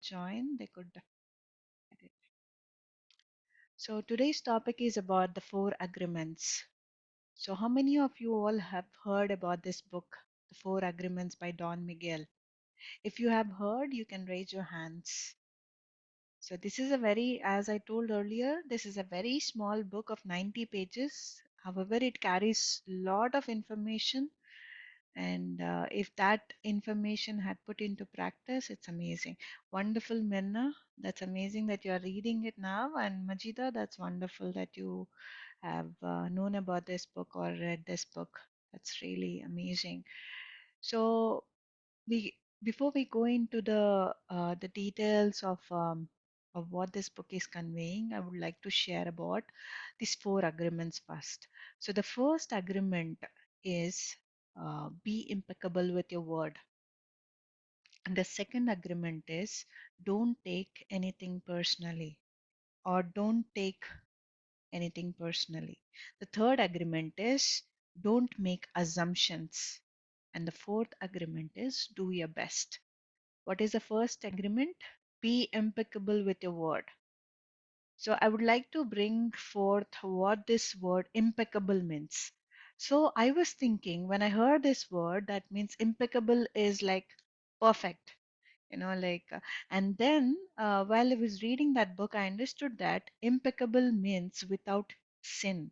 join, they could. So today's topic is about the four agreements. So how many of you all have heard about this book, The Four Agreements by Don Miguel? If you have heard, you can raise your hands. So this is a very, as I told earlier, this is a very small book of 90 pages. However, it carries a lot of information, and if that information had put into practice, it's amazing. Wonderful, Mirna. That's amazing that you are reading it now. And Majida, that's wonderful that you have known about this book or read this book. That's really amazing. So we before we go into the details of what this book is conveying, I would like to share about these four agreements first. So the first agreement is be impeccable with your word. And the second agreement is don't take anything personally, or don't take anything personally. The third agreement is don't make assumptions. And the fourth agreement is do your best. What is the first agreement? Be impeccable with your word. So I would like to bring forth what this word impeccable means. So I was thinking when I heard this word, that means impeccable is like perfect, and then while I was reading that book, I understood that impeccable means without sin.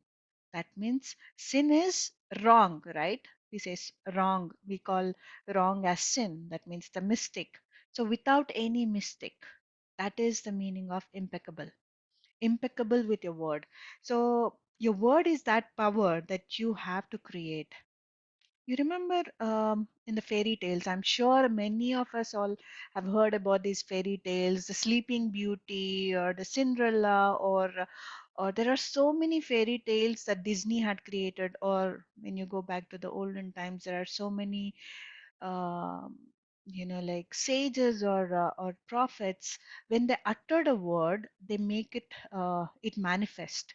That means sin is wrong, right? We say wrong, we call wrong as sin. That means the mistake. So without any mistake, that is the meaning of impeccable. Impeccable with your word. So your word is that power that you have to create. You remember in the fairy tales, I'm sure many of us all have heard about these fairy tales, the Sleeping Beauty or the Cinderella, or there are so many fairy tales that Disney had created. Or when you go back to the olden times, there are so many, um, like sages or prophets. When they uttered a word, they make it manifest.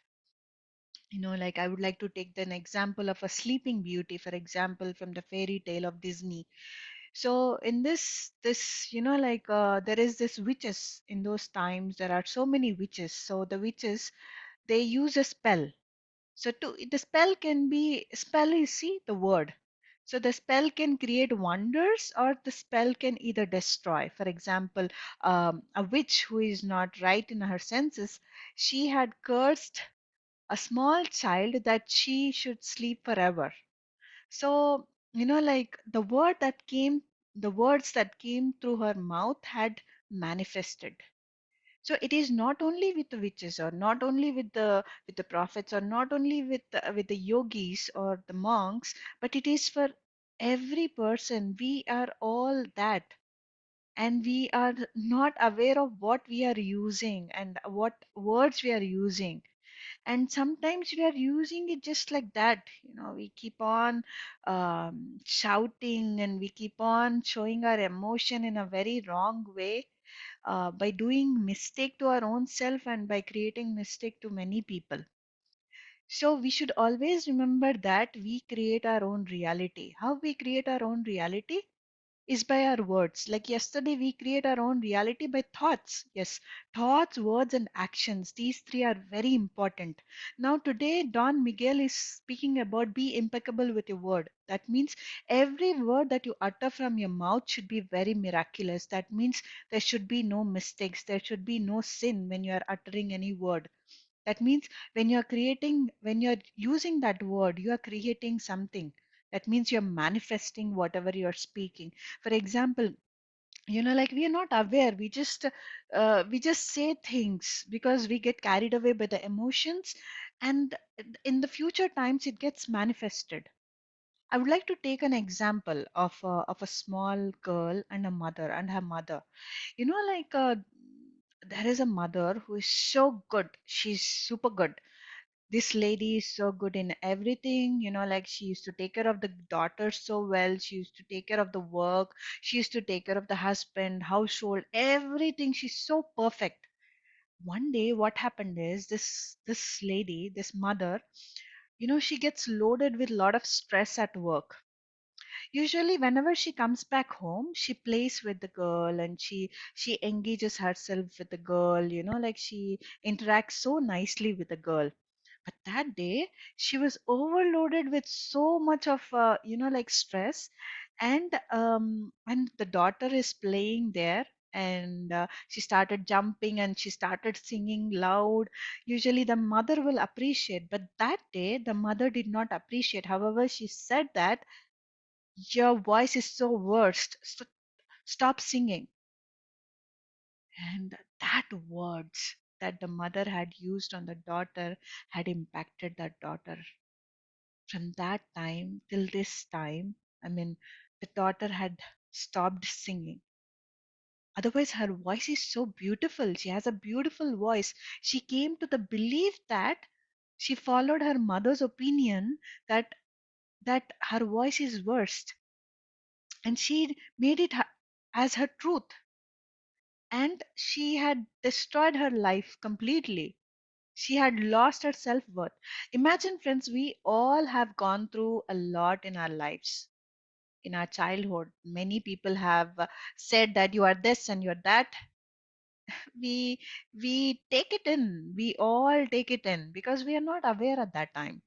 Like I would like to take an example of a Sleeping Beauty, for example, from the fairy tale of Disney. So in this there is this witches. In those times there are so many witches, so the witches, they use a spell. So the spell can be, spell is, see, the word. So the spell can create wonders, or the spell can either destroy. For example, a witch who is not right in her senses, she had cursed a small child that she should sleep forever. So, like the words that came through her mouth had manifested. So it is not only with the witches, or not only with the prophets, or not only with the yogis or the monks, but it is for every person. We are all that, and we are not aware of what we are using and what words we are using. And sometimes we are using it just like that. We keep on shouting, and we keep on showing our emotion in a very wrong way, by doing mistake to our own self and by creating mistake to many people. So we should always remember that we create our own reality. How we create our own reality is by our words. Like yesterday, we create our own reality by thoughts. Yes, thoughts, words, and actions. These three are very important. Now, today, Don Miguel is speaking about be impeccable with your word. That means every word that you utter from your mouth should be very miraculous. That means there should be no mistakes. There should be no sin when you are uttering any word. That means when you're using that word, you are creating something. That means you're manifesting whatever you're speaking. For example, like we are not aware. We just say things because we get carried away by the emotions, and in the future times it gets manifested. I would like to take an example of a small girl and a mother and her mother. There is a mother who is so good. She's super good. This lady is so good in everything. Like she used to take care of the daughter so well. She used to take care of the work. She used to take care of the husband, household, everything. She's so perfect. One day, what happened is this lady, this mother, she gets loaded with a lot of stress at work. Usually whenever she comes back home, she plays with the girl, and she engages herself with the girl, like she interacts so nicely with the girl. But that day she was overloaded with so much of like stress, and the daughter is playing there, and she started jumping and she started singing loud. Usually the mother will appreciate, but that day the mother did not appreciate. However, she said that your voice is so worst. Stop singing. And that words that the mother had used on the daughter had impacted that daughter. From that time till this time, I mean, the daughter had stopped singing. Otherwise, her voice is so beautiful. She has a beautiful voice. She came to the belief that she followed her mother's opinion that her voice is worst, and she made it as her truth, and she had destroyed her life completely. She had lost her self-worth. Imagine, friends, we all have gone through a lot in our lives. In our childhood, many people have said that you are this and you're that. We take it in, we all take it in because we are not aware at that time.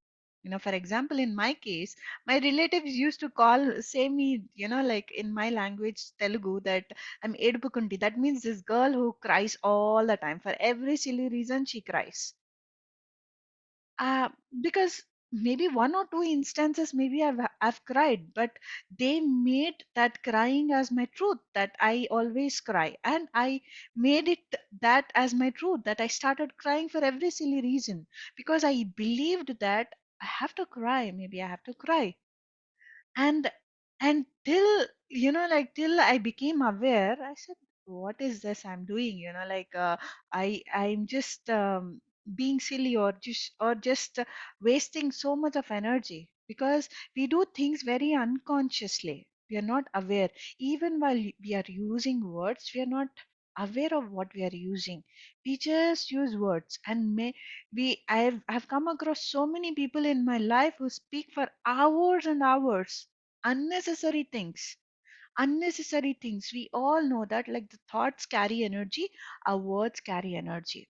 For example, in my case, my relatives used to say me, like in my language, Telugu, that I'm Edupukunti. That means this girl who cries all the time. For every silly reason, she cries. uh, because maybe one or two instances, maybe I've cried, but they made that crying as my truth, that I always cry, and I made it that as my truth, that I started crying for every silly reason because I believed that I have to cry, maybe I have to cry. And and till, like till I became aware, I said, what is this I'm doing, like I'm just being silly, or just wasting so much of energy, because we do things very unconsciously. We are not aware. Even while we are using words, we are not aware of what we are using. We just use words, and I've come across so many people in my life who speak for hours and hours, unnecessary things. Unnecessary things, we all know that, like, the thoughts carry energy, our words carry energy.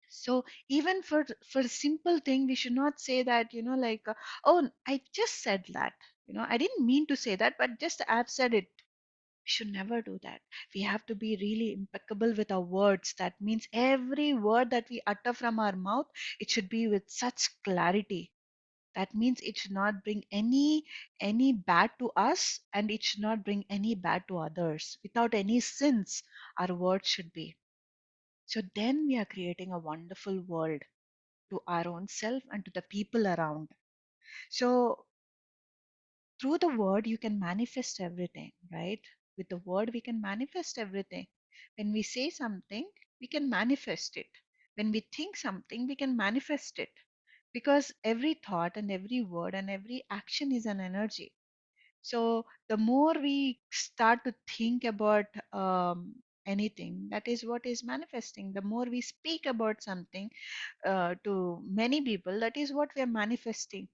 So even for a simple thing, we should not say that, like, oh, I just said that, I didn't mean to say that, but just I've said it. We should never do that. We have to be really impeccable with our words. That means every word that we utter from our mouth, it should be with such clarity. That means it should not bring any bad to us, and it should not bring any bad to others. Without any sins, our words should be. So then we are creating a wonderful world to our own self and to the people around. So through the word, you can manifest everything, right? With the word, we can manifest everything. When we say something, we can manifest it. When we think something, we can manifest it. Because every thought and every word and every action is an energy. So the more we start to think about anything, that is what is manifesting. The more we speak about something to many people, that is what we are manifesting.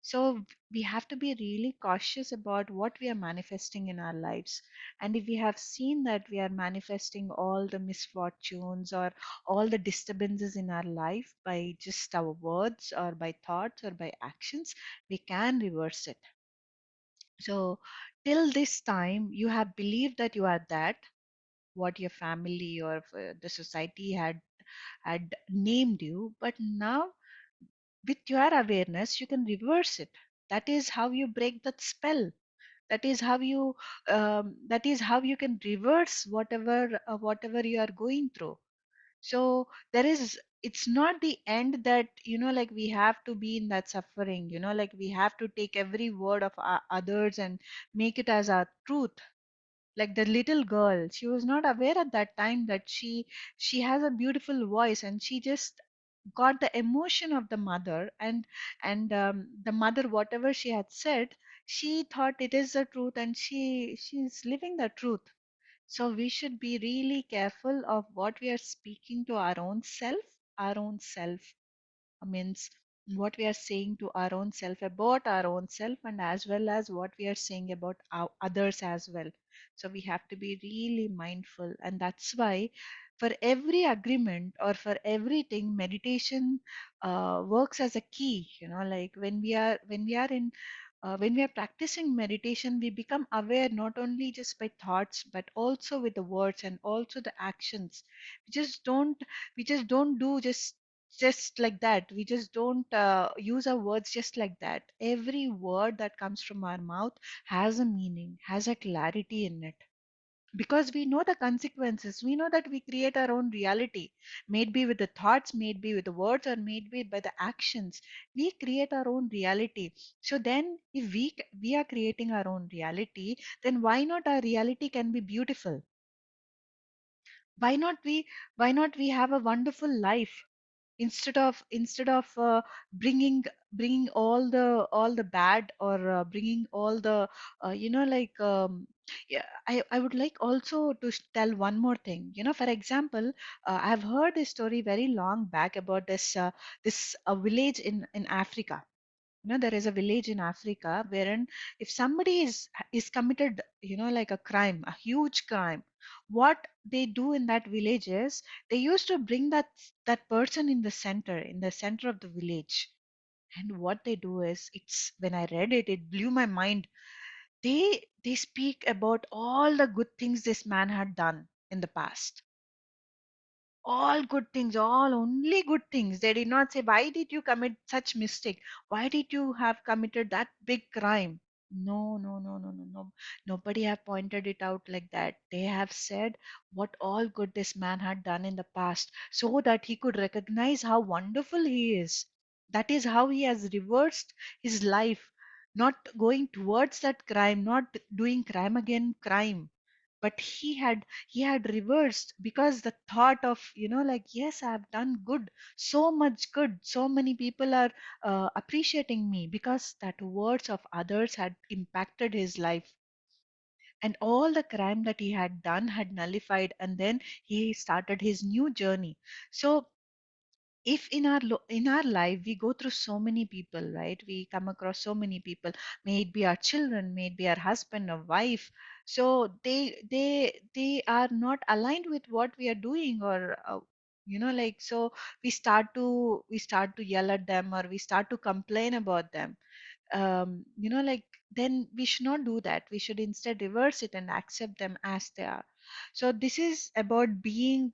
So we have to be really cautious about what we are manifesting in our lives. And if we have seen that we are manifesting all the misfortunes or all the disturbances in our life by just our words or by thoughts or by actions, we can reverse it. So till this time, you have believed that you are that, what your family or the society had named you, but now with your awareness you can reverse it. That is how you break that spell. That is how you can reverse whatever you are going through. So it's not the end, that, like, we have to be in that suffering, like we have to take every word of others and make it as our truth. Like the little girl, she was not aware at that time that she has a beautiful voice, and she just got the emotion of the mother, and the mother, whatever she had said, she thought it is the truth, and she's living the truth. So we should be really careful of what we are speaking to our own self. Our own self means what we are saying to our own self about our own self, and as well as what we are saying about our others as well. So we have to be really mindful, and that's why for every agreement or for everything, meditation works as a key. Like when we are practicing meditation, we become aware not only just by thoughts but also with the words and also the actions. We just don't do just like that. We just don't use our words just like that. Every word that comes from our mouth has a meaning, has a clarity in it, because we know the consequences. We know that we create our own reality, maybe with the thoughts, maybe with the words, or maybe by the actions. We create our own reality. So then if we are creating our own reality, then why not our reality can be beautiful? Why not we have a wonderful life, instead of bringing all the bad, or bringing all the like yeah. I would like also to tell one more thing. For example, I've heard this story very long back about this village in Africa. There is a village in Africa wherein if somebody is committed, like a crime, a huge crime, what they do in that village is they used to bring that person in the center of the village. And what they do is, it's when I read it, it blew my mind. They speak about all the good things this man had done in the past. All good things, all only good things. They did not say, why did you commit such mistake? Why did you have committed that big crime? No, no, no, no, no, no. Nobody have pointed it out like that. They have said what all good this man had done in the past, so that he could recognize how wonderful he is. That is how he has reversed his life, not going towards that crime, not doing crime again crime, but he had reversed, because the thought of, like, yes, I have done good, so much good, so many people are appreciating me, because that words of others had impacted his life, and all the crime that he had done had nullified, and then he started his new journey. So if in our life we go through so many people, right? We come across so many people, may it be our children, may it be our husband or wife. So they are not aligned with what we are doing, or like, so we start to yell at them, or we start to complain about them. Like, then we should not do that. We should instead reverse it and accept them as they are. So this is about being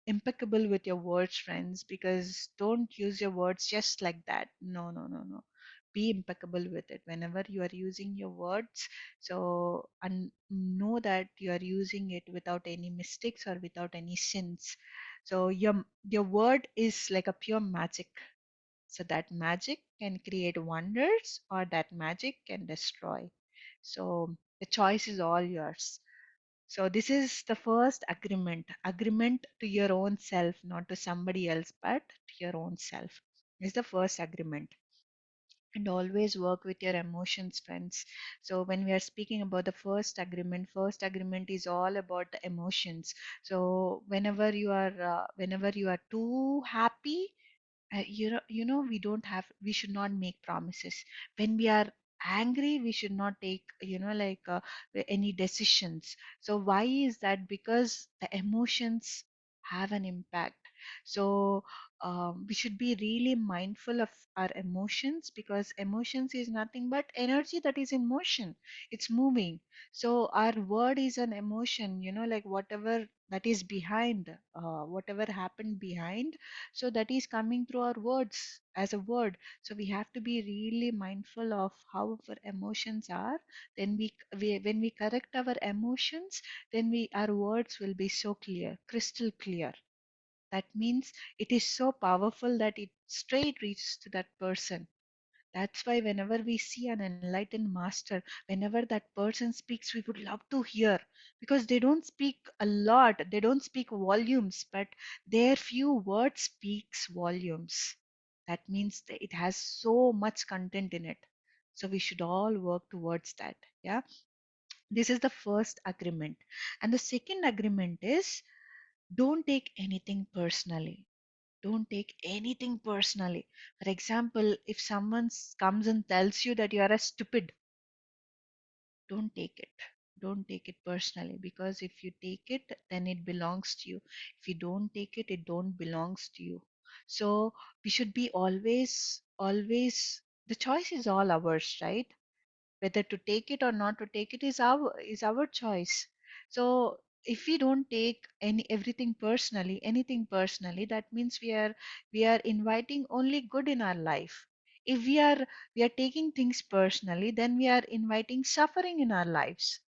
impeccable with your words, friends, because don't use your words just like that. No, no, no, no. Be impeccable with it whenever you are using your words. So, and know that you are using it without any mistakes or without any sins. So your word is like a pure magic. So that magic can create wonders, or that magic can destroy. So the choice is all yours. So this is the first agreement. Agreement to your own self, not to somebody else, but to your own self. Is the first agreement. And always work with your emotions, friends. So when we are speaking about the first agreement is all about the emotions. So whenever you are too happy, we should not make promises. When we are angry, we should not take, any decisions. So why is that? Because the emotions have an impact. So we should be really mindful of our emotions, because emotions is nothing but energy that is in motion. It's moving. So our word is an emotion, like whatever that is behind, whatever happened behind, so that is coming through our words as a word. So we have to be really mindful of how our emotions are. Then when we correct our emotions, then our words will be so clear, crystal clear. That means it is so powerful that it straight reaches to that person. That's why whenever we see an enlightened master, whenever that person speaks, we would love to hear, because they don't speak a lot, they don't speak volumes, but their few words speaks volumes. That means that it has so much content in it. So we should all work towards that. Yeah. This is the first agreement. And the second agreement is, don't take anything personally. Don't take anything personally. For example, if someone comes and tells you that you are a stupid, don't take it. Don't take it personally, because if you take it, then it belongs to you. If you don't take it, it don't belongs to you. So we should be always, the choice is all ours, right? Whether to take it or not to take it is our choice. So if we don't take everything personally, anything personally, that means we are inviting only good in our life. If we are taking things personally, then we are inviting suffering in our lives.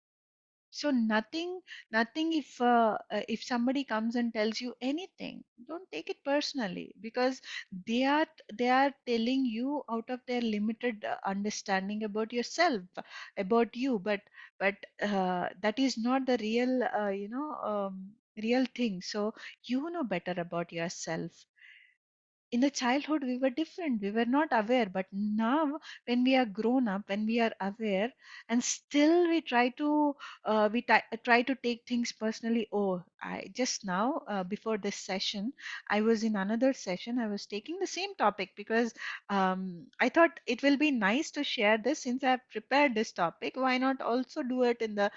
So nothing, if somebody comes and tells you anything, don't take it personally, because they are they are telling you out of their limited understanding about yourself, about you. But that is not the real, real thing. So you know better about yourself. In the childhood we were different, we were not aware, but now when we are grown up, when we are aware, and still we try to take things personally. Oh, I just now, before this session, I was in another session, I was taking the same topic, because I thought it will be nice to share this. Since I have prepared this topic, why not also do it in the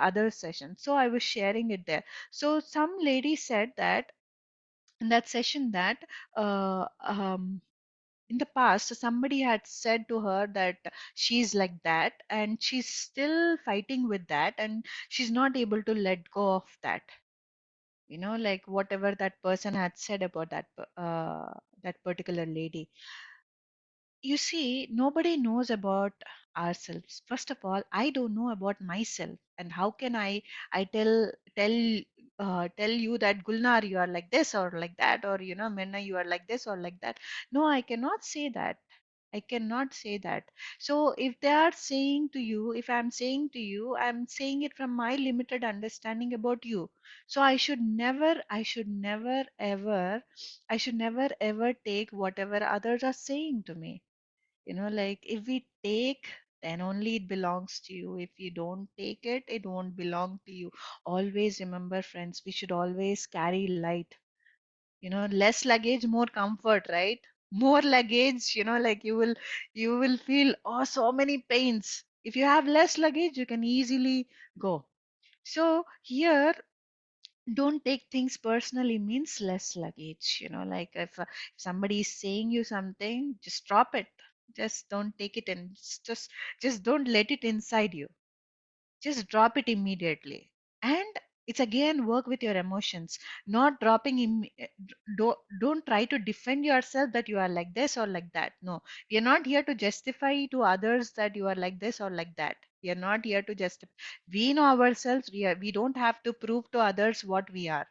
other session? So I was sharing it there. So some lady said that in that session that, uh, um, in the past somebody had said to her that she's like that, and she's still fighting with that, and she's not able to let go of that, like whatever that person had said about that particular lady. You see, nobody knows about ourselves. First of all, I don't know about myself, and how can I tell you that, Gulnar, you are like this or like that, or Menna, you are like this or like that. No, I cannot say that. I cannot say that. So if they are saying to you, if I'm saying to you, I'm saying it from my limited understanding about you. So I should never ever take whatever others are saying to me. Like, if we take, then only it belongs to you. If you don't take it, it won't belong to you. Always remember, friends, we should always carry light. Less luggage, more comfort, right? More luggage, like you will feel, oh, so many pains. If you have less luggage, you can easily go. So here, don't take things personally means less luggage. Like, if somebody is saying you something, just drop it. Just don't take it, and just don't let it inside you. Just drop it immediately. And it's again work with your emotions, not dropping don't try to defend yourself that you are like this or like that. No, we are not here to justify to others that you are like this or like that. We are not here to justify. We know ourselves. We don't have to prove to others what we are.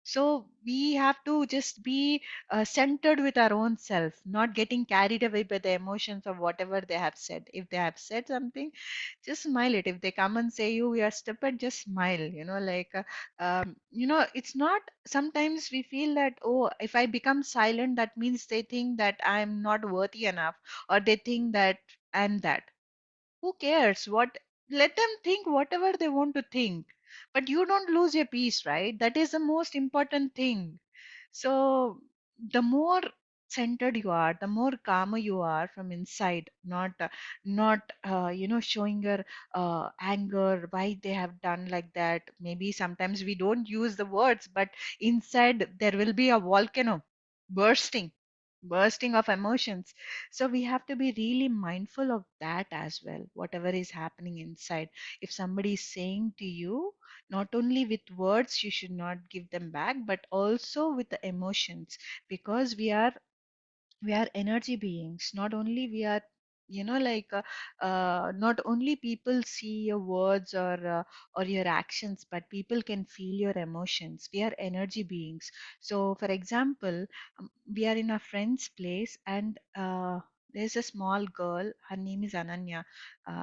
So we have to just be centered with our own self, not getting carried away by the emotions of whatever they have said. If they have said something, just smile it. If they come and say you are stupid, just smile. Like, it's not. Sometimes we feel that, oh, if I become silent, that means they think that I'm not worthy enough, or they think that I'm that. Who cares what? Let them think whatever they want to think, but you don't lose your peace, right? That is the most important thing. So the more centered you are, the more calmer you are from inside, not showing your anger, why they have done like that. Maybe sometimes we don't use the words, but inside there will be a volcano bursting, bursting of emotions. So we have to be really mindful of that as well, whatever is happening inside. If somebody is saying to you, not only with words, you should not give them back, but also with the emotions, because we are energy beings. Not only we are, like, not only people see your words or your actions, but people can feel your emotions. We are energy beings. So for example, we are in a friend's place, and there's a small girl, her name is Ananya.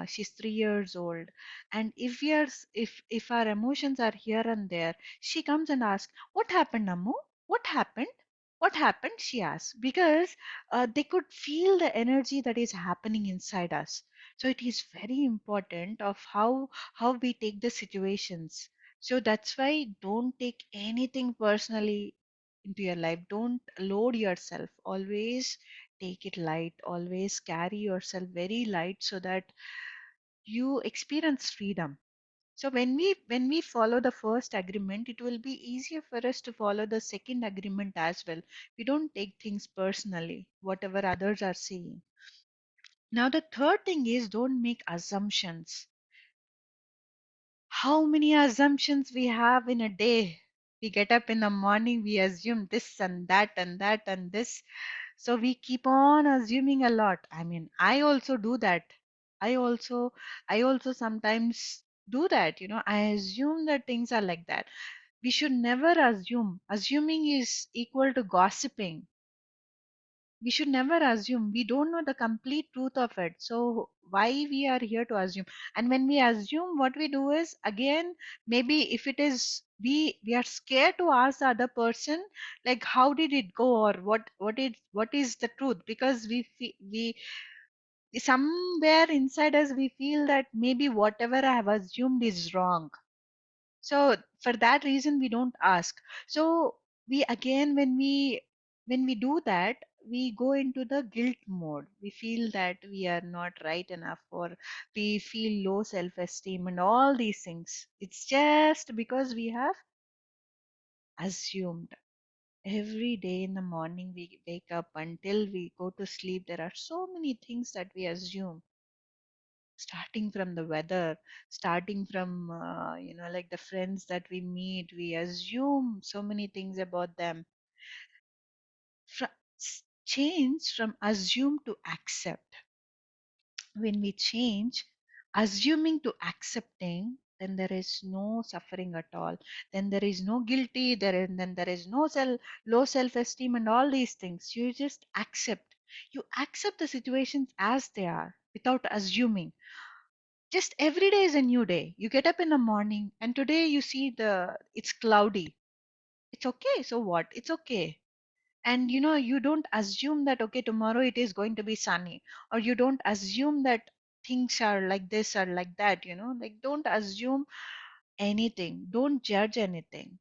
She's 3 years old, and if our emotions are here and there, she comes and asks, what happened, Ammu? What happened? What happened? She asks, because they could feel the energy that is happening inside us. So it is very important of how we take the situations. So that's why don't take anything personally. into your life. Don't load yourself. Always take it light. Always carry yourself very light so that you experience freedom. So when we follow the first agreement, it will be easier for us to follow the second agreement as well. We don't take things personally, whatever others are saying. Now the third thing is, don't make assumptions. How many assumptions we have in a day? We get up in the morning, we assume this and that and that and this. So we keep on assuming a lot. I mean, I also do that. I also i also sometimes do that. I assume that things are like that. We should never assume. Assuming is equal to gossiping. We should never assume. We don't know the complete truth of it, so why we are here to assume? And when we assume, what we do is, again, maybe if it is, we are scared to ask the other person, like, how did it go, or what is the truth, because we somewhere inside us we feel that maybe whatever I have assumed is wrong. So for that reason we don't ask. So we again, when we do that, we go into the guilt mode. We feel that we are not right enough, or we feel low self esteem and all these things. It's just because we have assumed. Every day in the morning we wake up until we go to sleep, there are so many things that we assume, starting from the weather, starting from like the friends that we meet. We assume so many things about them. Change from assume to accept. When we change assuming to accepting, then there is no suffering at all. Then there is no guilty, then there is no low self esteem and all these things. You just accept. You accept the situations as they are without assuming. Just every day is a new day. You get up in the morning and today you see it's cloudy. It's okay. So what? It's okay. And you don't assume that, okay, tomorrow it is going to be sunny, or you don't assume that things are like this or like that. Like, don't assume anything. Don't judge anything.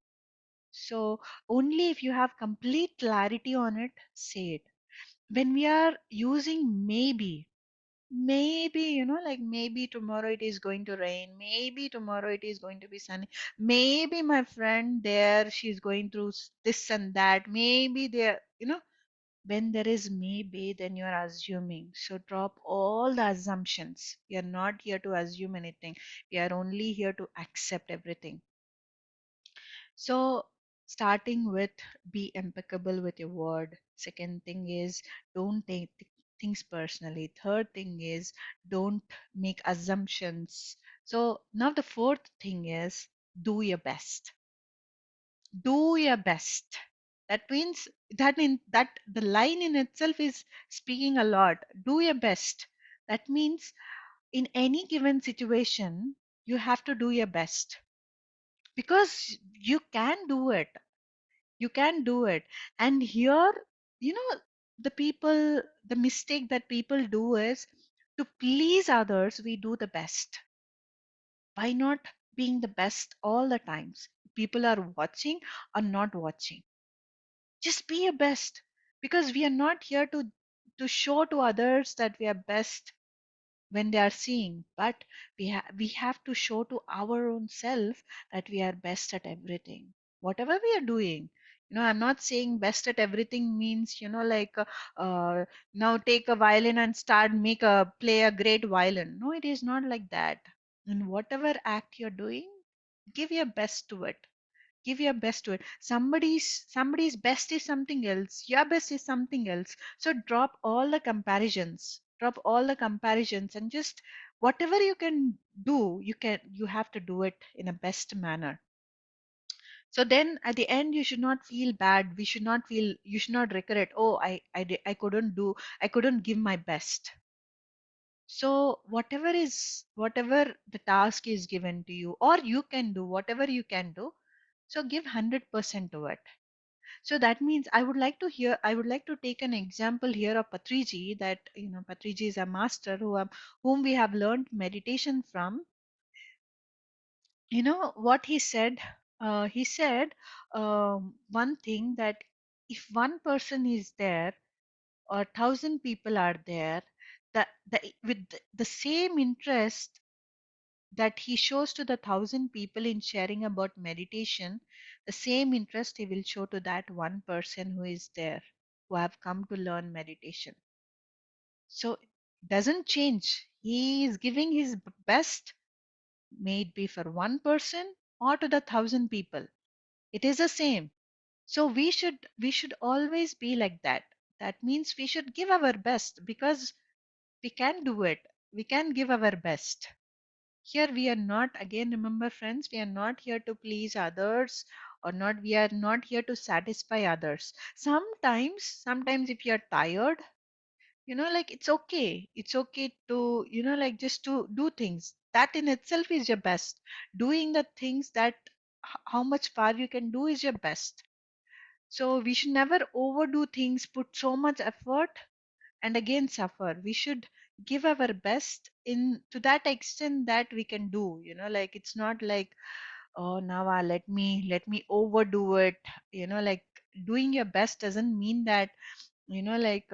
So only if you have complete clarity on it, say it. When we are using maybe, like, maybe tomorrow it is going to rain, maybe tomorrow it is going to be sunny, maybe my friend there, she's going through this and that, maybe there, when there is maybe, then you are assuming. So drop all the assumptions. We are not here to assume anything. We are only here to accept everything. So, starting with, be impeccable with your word. Second thing is, don't take things personally. Third thing is, don't make assumptions. So, now the fourth thing is, do your best. Do your best. That means that the line in itself is speaking a lot. Do your best. That means in any given situation, you have to do your best, because you can do it. You can do it. And here, you know the mistake that people do is, to please others we do the best. By not being the best all the times, people are watching or not watching, just be your best, because we are not here to show to others that we are best when they are seeing, but we have to show to our own self that we are best at everything, whatever we are doing. I'm not saying best at everything means, like, now take a violin and start make a play a great violin. No, it is not like that. And whatever act you're doing, give your best to it. Give your best to it. Somebody's best is something else, your best is something else. So drop all the comparisons and just whatever you can do, you have to do it in a best manner. So then at the end, you should not feel bad. You should not regret, oh, I couldn't give my best. So whatever the task is given to you, or you can do whatever you can do, so give 100% to it. So that means I would like to take an example here of Patriji, that Patriji is a master whom we have learned meditation from. What he said? He said one thing, that if one person is there or 1,000 people are there, with the same interest that he shows to the 1,000 people in sharing about meditation, the same interest he will show to that one person who is there, who have come to learn meditation. So it doesn't change. He is giving his best, may it be for one person or to the 1,000 people. It is the same. So we should always be like that. That means we should give our best because we can do it. We can give our best. Here we are not, again, remember friends, we are not here to please others, or not, we are not here to satisfy others. Sometimes if you are tired, like it's okay to, like just to do things. That in itself is your best. Doing the things that how much far you can do is your best. So we should never overdo things, put so much effort and again suffer. We should give our best in to that extent that we can do. Like it's not like, oh, now let me overdo it. Like doing your best doesn't mean that, like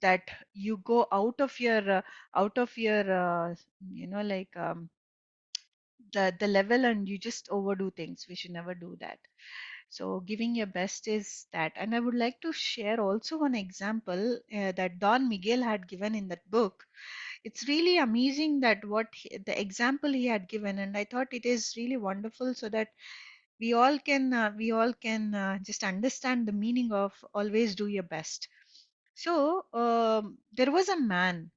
that you go out of your like the level and you just overdo things. We should never do that. So giving your best is that. And I would like to share also one example that Don Miguel had given in that book. It's really amazing that the example he had given, and I thought it is really wonderful so that we all can just understand the meaning of always do your best. So there was a man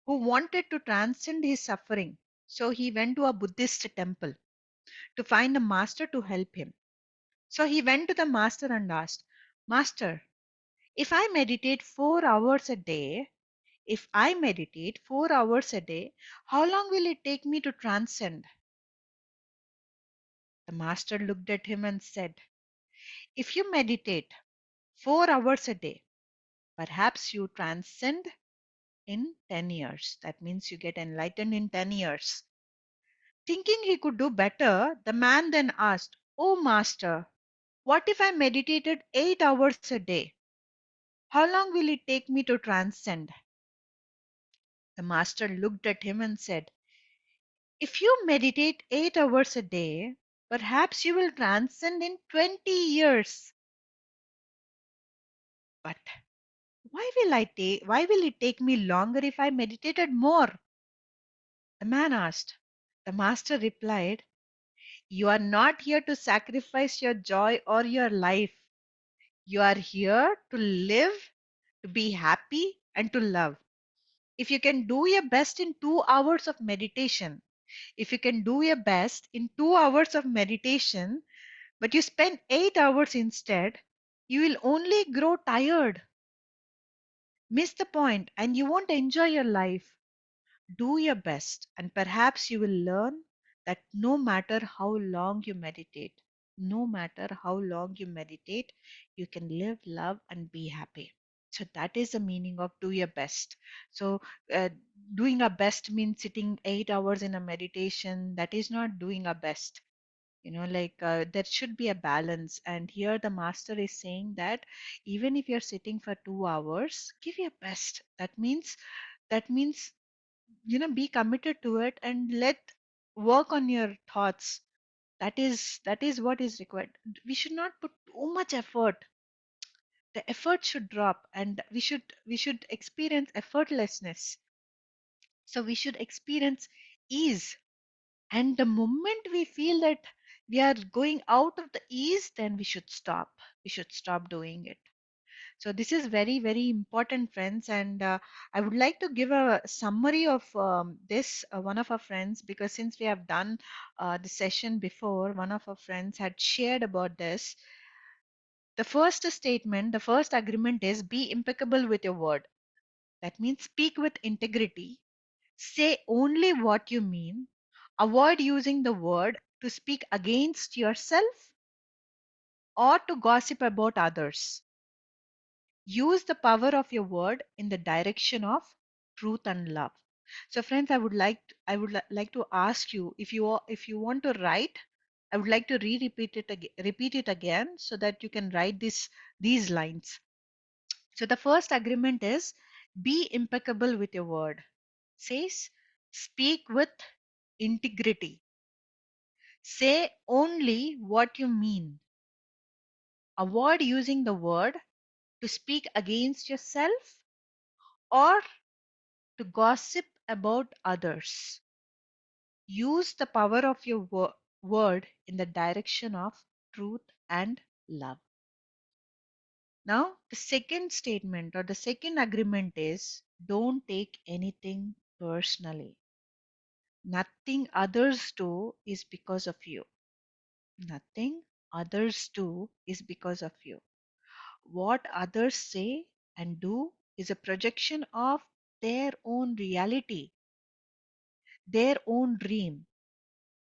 who wanted to transcend his suffering. So he went to a Buddhist temple to find a master to help him. So he went to the master and asked, Master, if I meditate 4 hours a day, if I meditate 4 hours a day, how long will it take me to transcend? The master looked at him and said, If you meditate 4 hours a day, perhaps you transcend in 10 years. That means you get enlightened in 10 years. Thinking he could do better, the man then asked, Oh, master, what if I meditated 8 hours a day? How long will it take me to transcend? The master looked at him and said, If you meditate 8 hours a day, perhaps you will transcend in 20 years. But why will it take me longer if I meditated more? The man asked. The master replied, You are not here to sacrifice your joy or your life. You are here to live, to be happy, and to love. If you can do your best in 2 hours of meditation, if you can do your best in 2 hours of meditation, but you spend 8 hours instead, you will only grow tired, miss the point, and you won't enjoy your life. Do your best, and perhaps you will learn that no matter how long you meditate, no matter how long you meditate, you can live, love, and be happy. So that is the meaning of do your best. So uh, doing our best means sitting 8 hours in a meditation. That is not doing our best. Like there should be a balance. And here the master is saying that even if you're sitting for 2 hours, give your best. That means be committed to it and let work on your thoughts. That is what is required. We should not put too much effort. The effort should drop, and we should experience effortlessness. So we should experience ease. And the moment we feel that we are going out of the ease, then we should stop doing it. So this is very, very important, friends. And I would like to give a summary of this, one of our friends, because since we have done the session before, one of our friends had shared about this. The first agreement is be impeccable with your word. That means speak with integrity, say only what you mean, avoid using the word to speak against yourself or to gossip about others. Use the power of your word in the direction of truth and love. So friends, I would like to ask you, if you want to write, I would like to repeat it again so that you can write these lines. So the first agreement is be impeccable with your word. Says speak with integrity. Say only what you mean. Avoid using the word to speak against yourself or to gossip about others. Use the power of your word in the direction of truth and love. Now, the second statement or the second agreement is don't take anything personally. Nothing others do is because of you. Nothing others do is because of you. What others say and do is a projection of their own reality, their own dream.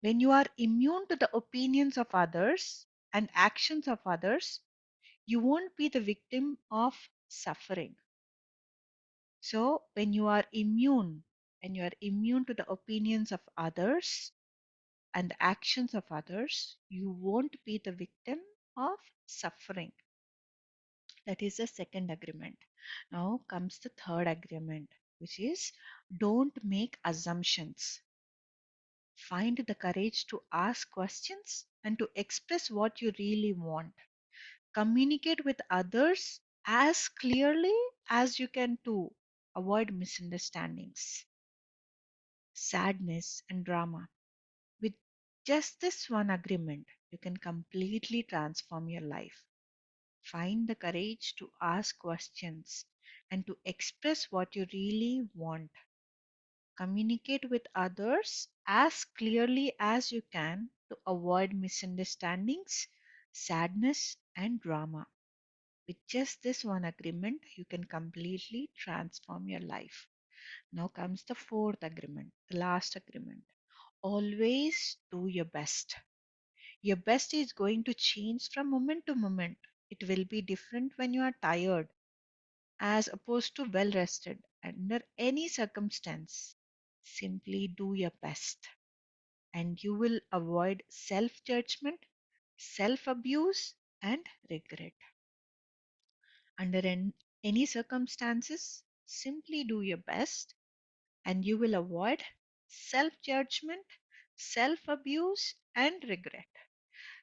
When you are immune to the opinions of others and actions of others, you won't be the victim of suffering. So, when you are immune and you are immune to the opinions of others and the actions of others, you won't be the victim of suffering. That is the second agreement. Now comes the third agreement, which is don't make assumptions. Find the courage to ask questions and to express what you really want. Communicate with others as clearly as you can to avoid misunderstandings, sadness, and drama. With just this one agreement, you can completely transform your life. Find the courage to ask questions and to express what you really want. Communicate with others as clearly as you can to avoid misunderstandings, sadness, and drama. With just this one agreement, you can completely transform your life. Now comes the fourth agreement, the last agreement. Always do your best. Your best is going to change from moment to moment. It will be different when you are tired as opposed to well rested. Under any circumstance, simply do your best and you will avoid self judgment, self abuse, and regret. Under any circumstances, simply do your best and you will avoid self judgment, self abuse, and regret.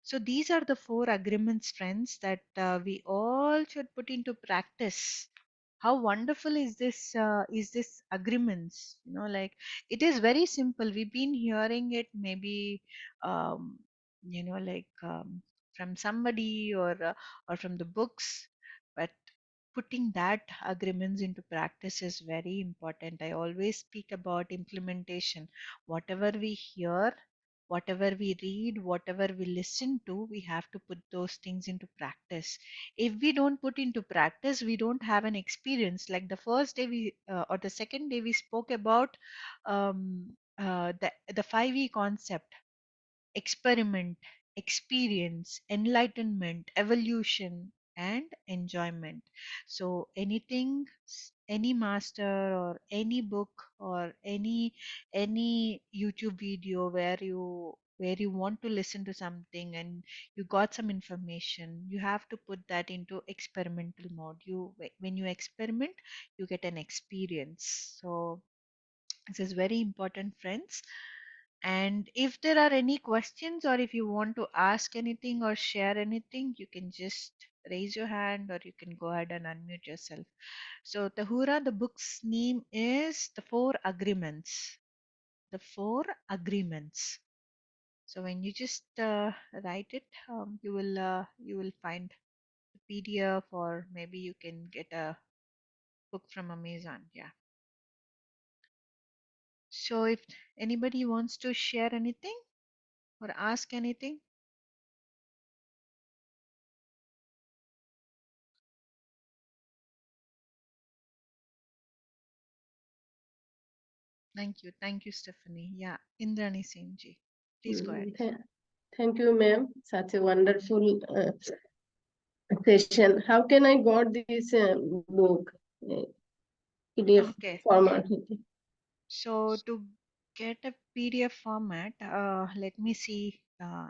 So these are the four agreements, friends, that we all should put into practice. How wonderful is this? Is this agreements? Like it is very simple. We've been hearing it maybe, um, like from somebody or from the books, but putting that agreements into practice is very important. I always speak about implementation. Whatever we hear, whatever we read, whatever we listen to, we have to put those things into practice. If we don't put into practice, we don't have an experience. Like the first day we or the second day we spoke about the 5E concept: experiment, experience, enlightenment, evolution, and enjoyment. So anything, any master or any book or any YouTube video where you want to listen to something and you got some information, you have to put that into experimental mode. When you experiment, you get an experience. So this is very important, friends. And if there are any questions or if you want to ask anything or share anything, you can just raise your hand or you can go ahead and unmute yourself. So, Tahura, the book's name is The Four Agreements. The Four Agreements. So when you just write it, you will find the PDF or maybe you can get a book from Amazon. Yeah. So if anybody wants to share anything or ask anything, thank you. Thank you, Stephanie. Yeah, Indrani Singh ji. Please go ahead. Thank you, ma'am. Such a wonderful session. How can I got this book PDF Okay. format? So to get a PDF format, let me see.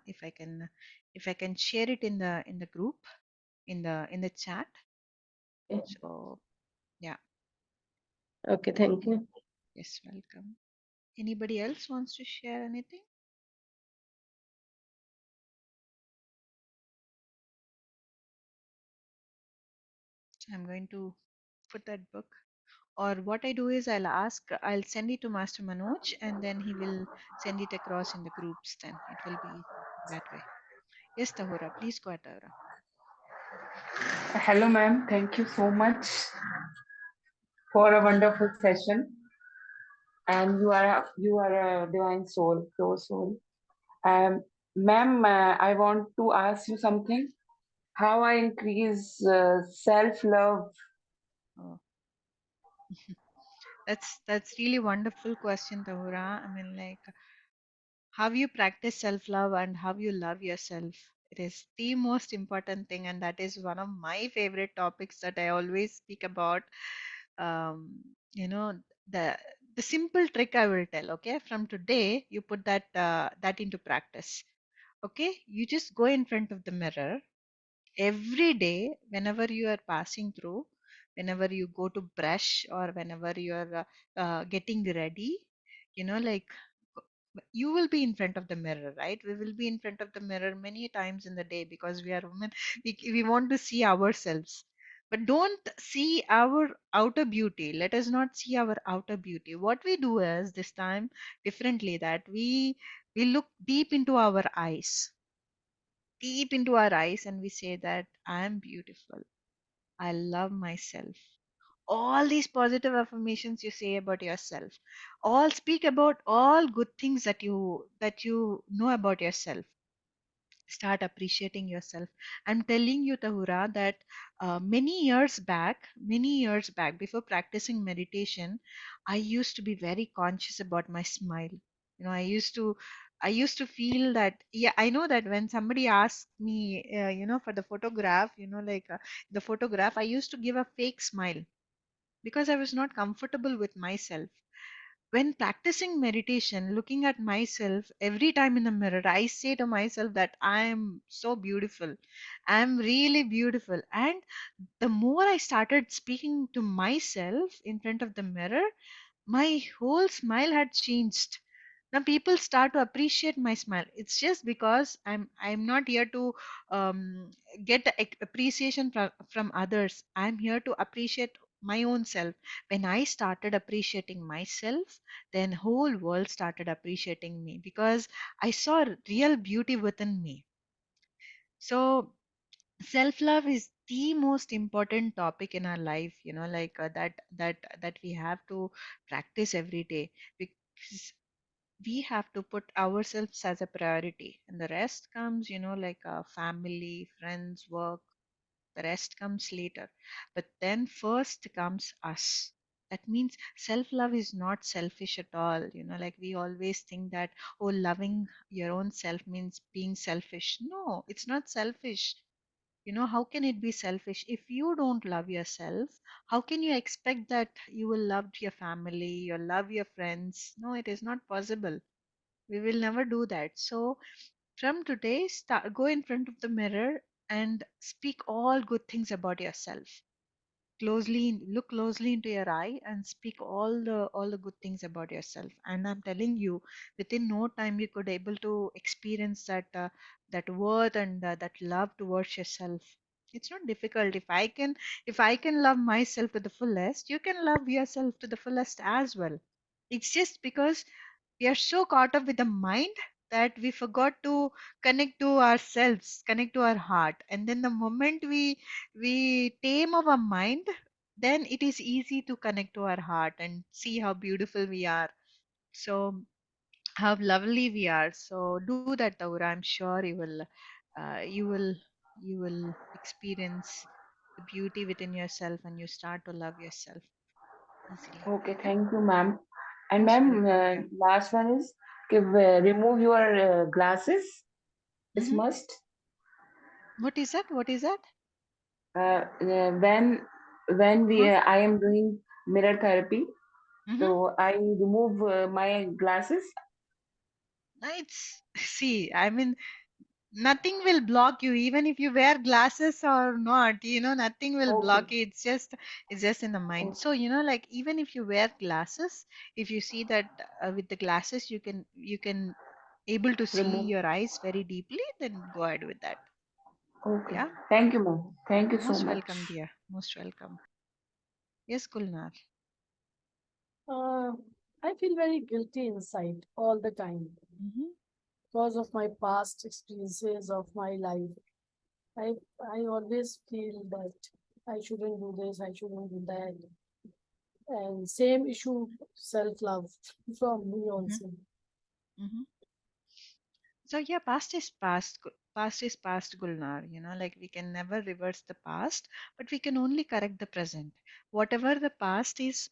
If I can, if I can share it in the group, in the chat. Okay. So yeah, Okay, thank you. yes, welcome. Anybody else wants to share anything? I'm going to put that book. Or what I do is I'll send it to Master Manoj, and then he will send it across in the groups. Then it will be that way. Yes, Tahura, please go ahead, Tahura. Hello, ma'am. Thank you so much for a wonderful session. And you are a divine soul, pure soul. Ma'am, I want to ask you something. How I increase self-love? Oh, that's really wonderful question, Tahura. I mean, like, how you practice self love and how you love yourself. It is the most important thing, and that is one of my favorite topics that I always speak about. Um, you know, the the simple trick I will tell. Okay, from today you put that into practice. Okay, you just go in front of the mirror every day whenever you are passing through, whenever you go to brush, or whenever you are getting ready, like, you will be in front of the mirror, right? We will be in front of the mirror many times in the day because we are women. We want to see ourselves, but don't see our outer beauty. Let us not see our outer beauty. What we do is this time differently, that we look deep into our eyes, and we say that I am beautiful. I love myself. All these positive affirmations you say about yourself, all speak about all good things that you know about yourself. Start appreciating yourself. I'm telling you, Tahura, that many years back, before practicing meditation, I used to be very conscious about my smile. I used to feel that, yeah, I know that when somebody asked me, for the photograph, like, the photograph, I used to give a fake smile because I was not comfortable with myself. When practicing meditation, looking at myself every time in the mirror, I say to myself that I am so beautiful. I am really beautiful. And the more I started speaking to myself in front of the mirror, my whole smile had changed. Now people start to appreciate my smile. It's just because I'm not here to um, get the appreciation from others. I'm here to appreciate my own self. When I started appreciating myself, then whole world started appreciating me because I saw real beauty within me. So self love is the most important topic in our life, like, that we have to practice every day, because we have to put ourselves as a priority, and the rest comes, like, family, friends, work. The rest comes later, but then first comes us. That means self love is not selfish at all. Like, we always think that, oh, loving your own self means being selfish. No, it's not selfish. How can it be selfish? If you don't love yourself, how can you expect that you will love your family, you love your friends? No, it is not possible. We will never do that. So from today, go in front of the mirror and speak all good things about yourself. Look closely into your eye and speak all the good things about yourself. And I'm telling you, within no time you could able to experience that worth and that love towards yourself. It's not difficult. If I can love myself to the fullest, you can love yourself to the fullest as well. It's just because we are so caught up with the mind that we forgot to connect to ourselves, connect to our heart. And then the moment we tame our mind, then it is easy to connect to our heart and see how beautiful we are. So how lovely we are. So do that, Taura. I'm sure you will experience the beauty within yourself, and you start to love yourself easily. Okay, Okay. thank you, ma'am. And Most ma'am, welcome. Yeah. last one is remove your glasses. It's Mm-hmm. must. What is that? What is that? When Uh-huh. I am doing mirror therapy, Mm-hmm. so I remove my glasses. It's see, I mean, nothing will block you even if you wear glasses or not, nothing will Okay. block you. It's just in the mind. Okay. So like even if you wear glasses, if you see that with the glasses you can able to see Remove. your eyes very deeply, then go ahead with that. Okay. Yeah, Thank you, ma'am. Thank you so most much. welcome, dear, most welcome. Yes, Gulnar. Uh, I feel very guilty inside all the time Mm-hmm, because of my past experiences of my life. I I always feel that I shouldn't do this, I shouldn't do that. And same issue, self-love from me mm-hmm, also. mm-hmm. So yeah, past is past. Past is past, Gulnar. Like we can never reverse the past, but we can only correct the present. Whatever the past is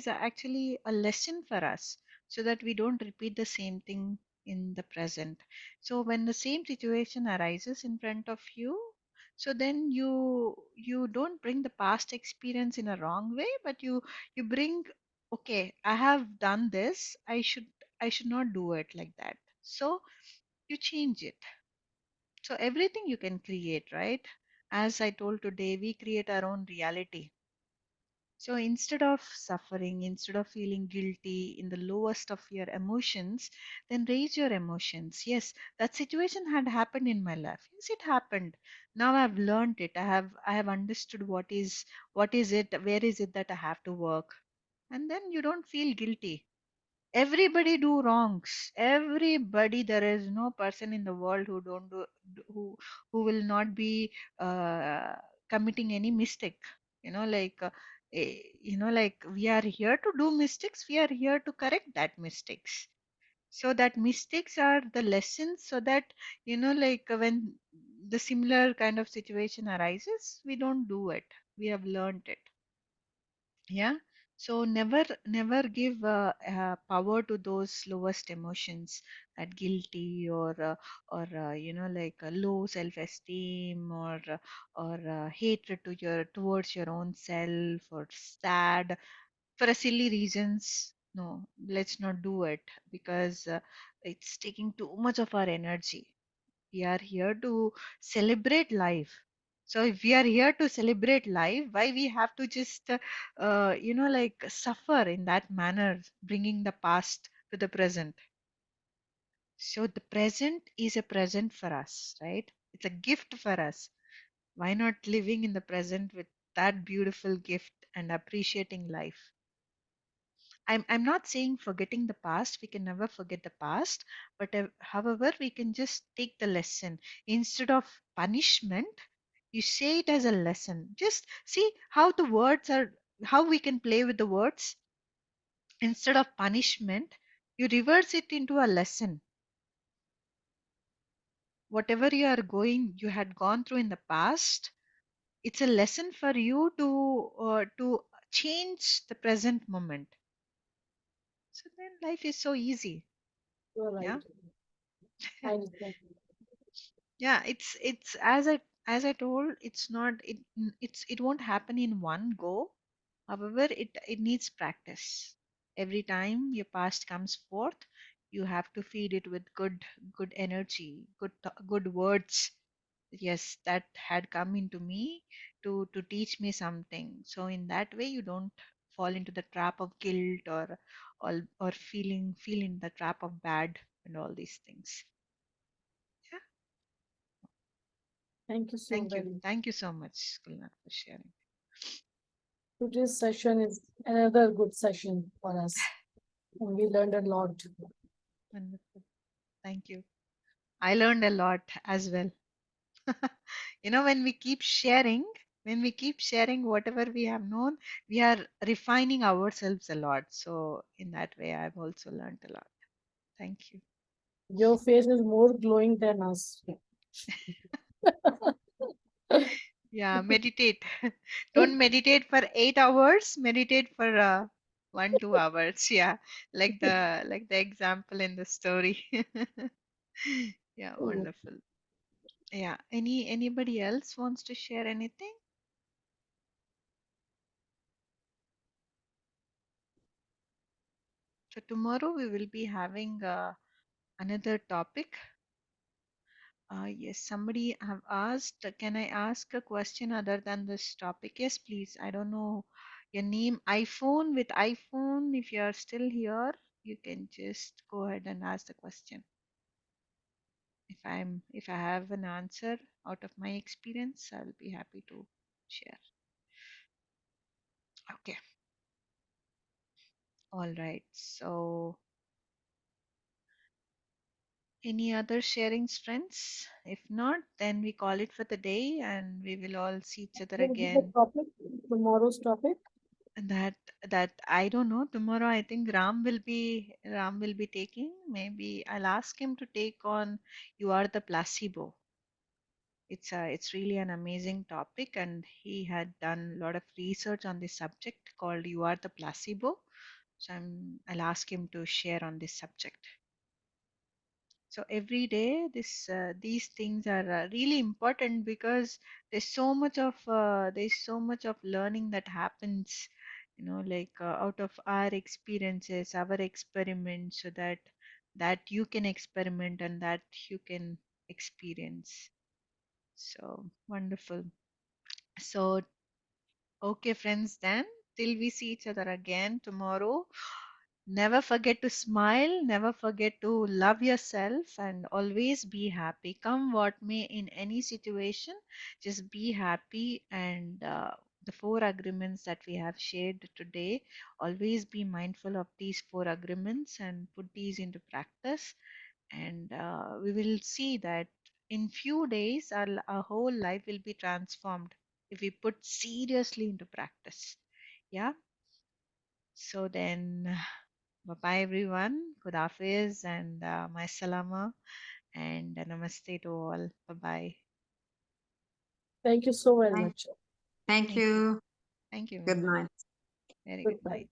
actually a lesson for us, so that we don't repeat the same thing in the present. So when the same situation arises in front of you, so then you don't bring the past experience in a wrong way, but you bring, okay, I have done this. I should not do it like that. So you change it. So everything you can create, right? As I told today, we create our own reality. So instead of suffering, instead of feeling guilty in the lowest of your emotions, then raise your emotions. Yes, that situation had happened in my life. Yes, it happened. Now I've learned it. I have understood what is it, where is it that I have to work. And then you don't feel guilty. Everybody do wrongs. Everybody, there is no person in the world who don't do who will not be uh, committing any mistake. Like we are here to do mistakes, we are here to correct that mistakes. So that mistakes are the lessons, so that when the similar kind of situation arises, we don't do it. We have learned it. Yeah. So never give power to those lowest emotions, that guilty or like a low self-esteem or hatred towards your own self, or sad for a silly reasons. No, let's not do it, because it's taking too much of our energy. We are here to celebrate life. So if we are here to celebrate life, why we have to just like suffer in that manner, bringing the past to the present? So the present is a present for us, right? It's a gift for us. Why not living in the present with that beautiful gift and appreciating life? I'm not saying forgetting the past. We can never forget the past, but however, we can just take the lesson instead of punishment. You say it as a lesson. Just see how the words are, how we can play with the words. Instead of punishment, you reverse it into a lesson. Whatever you had gone through in the past, it's a lesson for you to change the present moment. So then life is so easy. You're Yeah. right. I understand. Yeah, it's as I told, it's not it it's it won't happen in one go. However, it needs practice. Every time your past comes forth, you have to feed it with good energy, good words. Yes, that had come into me to teach me something. So in that way, you don't fall into the trap of guilt or feeling the trap of bad and all these things. Yeah. Thank you so Thank you. very. Thank you so much, Kulna, for sharing. Today's session is another good session for us, and we learned a lot. Wonderful. Thank you. I learned a lot as well. When we keep sharing whatever we have known, we are refining ourselves a lot. So, in that way, I've also learned a lot. Thank you. Your face is more glowing than us. Yeah, meditate. Don't meditate for 8 hours. Meditate for 1 2 hours. Yeah, like the example in the story. Yeah, wonderful. Yeah. Anybody else wants to share anything? So tomorrow we will be having another topic. Yes, somebody have asked, can I ask a question other than this topic? Yes, please. I don't know your name. iPhone, with iPhone, if you are still here, you can just go ahead and ask the question. If I have an answer out of my experience, I'll be happy to share. Okay. All right. So any other sharing strengths? If not, then we call it for the day and we will all see each other What will be the again. topic, tomorrow's topic? That that I don't know. Tomorrow I think Ram will be taking. Maybe I'll ask him to take on You Are the Placebo. It's really an amazing topic, and he had done a lot of research on this subject called You Are the Placebo. So I'll ask him to share on this subject. So every day, these things are really important because there's so much of learning that happens, like out of our experiences, our experiments, so that you can experiment and that you can experience. So wonderful. So okay, friends, then till we see each other again tomorrow. Never forget to smile, never forget to love yourself, and always be happy. Come what may in any situation, just be happy. And the four agreements that we have shared today, always be mindful of these four agreements and put these into practice. And we will see that in few days, our whole life will be transformed if we put seriously into practice. Yeah. So then. Bye bye, everyone. Good Hafiz and my salama and namaste to all. Bye bye. Thank you so very Thank, much. thank Thank you. you. Thank you, Good Madhu. night. Very good Goodbye. night.